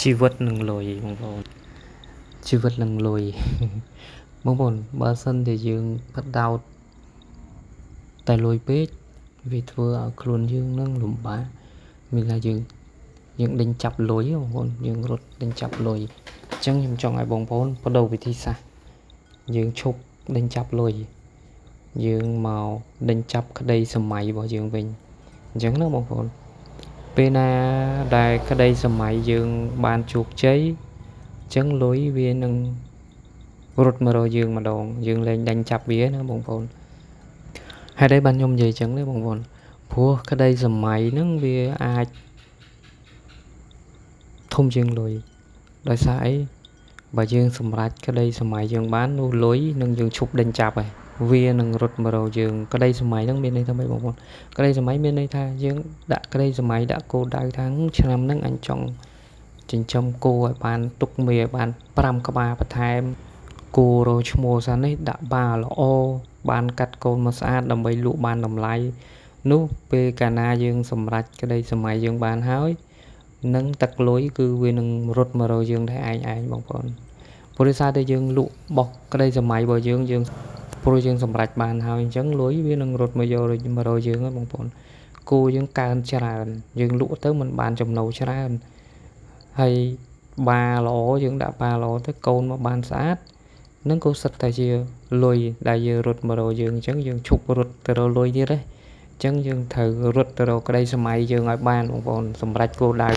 ชีวิตหนึ่งเลยบางคนชีวิตหนึ่งเลยบางคนបើសិនជាយើងបដោតតែលុយពេកវាធ្វើឲ្យខ្លួនយើងនឹងលំបាកមានថាយើងដេញចាប់លុយបងប្អូនយើងរត់ដេញចាប់លុយអញ្ចឹងខ្ញុំចង់ឲ្យបងប្អូនបដូរវិធីសាស្ត្រយើងឈប់ដេញចាប់លុយយើងមកដេញចាប់ក្តីសម័យរបស់យើងវិញអញ្ចឹងណាបងប្អូនពេលណាដែលក្តីសម័យយើងបានជោគជ័យអញ្ចឹងលុយវានឹងរត់មករកយើងម្ដងយើងលែងដេញចាប់វាណាបងប្អូនហេតុអីបានខ្ញុំនិយាយអញ្ចឹងទេបងប្អូនព្រោះក្តីសម័យហ្នឹងវាអាចធំជាងលុយដោយសារអីបើយើងសម្រេចក្តីសម័យយើងបាននោះលុយនឹងយើងឈប់ដេញចាប់ហើយវានឹងរត់មករកយើងក្តីសម័យហ្នឹងមានន័យថាម៉េចបងប្អូនក្តីសម័យមានន័យថាយើងដាក់ក្តីសម័យដាក់គោលដៅថាឆ្នាំហ្នឹងអញចង់ចិញ្ចឹមគោឲ្យបានទុកមេឲ្យបាន5ក្បាលបន្ថែមគោរឈ្មោះសានេះដាក់បាល្អបានកាត់កូនមកស្អាតដើម្បីលក់បានតម្លៃនោះពេលកាលណាយើងសម្រេចក្តីសម័យយើងបានហើយនឹងទឹកលុយគឺវានឹងរត់មករកយើងតែឯងបងប្អូនព្រោះសារតែយើងលក់បោះក្តីសម័យរបស់យើងព្រោះយើងសម្រេចបានហើយអញ្ចឹងលុយវានឹងរត់មកយកម្ដងយើងហ្នឹងបងប្អូនគោយើងកើនច្រើនយើងលក់ទៅมันបានចំណូលច្រើនហើយបាល្អយើងដាក់បាល្អទៅកូនមកបានស្អាតនឹងក៏សិតតែជាលុយដែលយើងរត់មករកយើងអញ្ចឹងយើងឈប់រត់ទៅរកលុយទៀតទេអញ្ចឹងយើងត្រូវរត់ទៅរកក្តីសម័យយើងឲ្យបានបងប្អូនសម្រេចគោលដៅ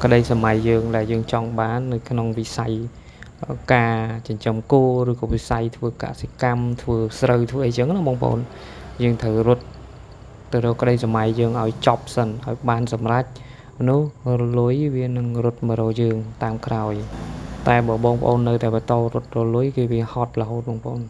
ក្តីសម័យយើងដែលយើងចង់បាននៅក្នុងវិស័យការចិញ្ចឹមគោឬក៏វិស័យធ្វើកសិកម្មធ្វើស្រូវធ្វើអីចឹងណាបងប្អូនយើងត្រូវរត់ទៅរកក្តីសម័យយើងឲ្យចប់សិនឲ្យបានសម្រេចនោះលុយវានឹងរត់មករកយើងតាមក្រោយតែបើបងប្អូននៅតែបន្តរត់រលុយគឺវាហត់រហូតបងប្អូន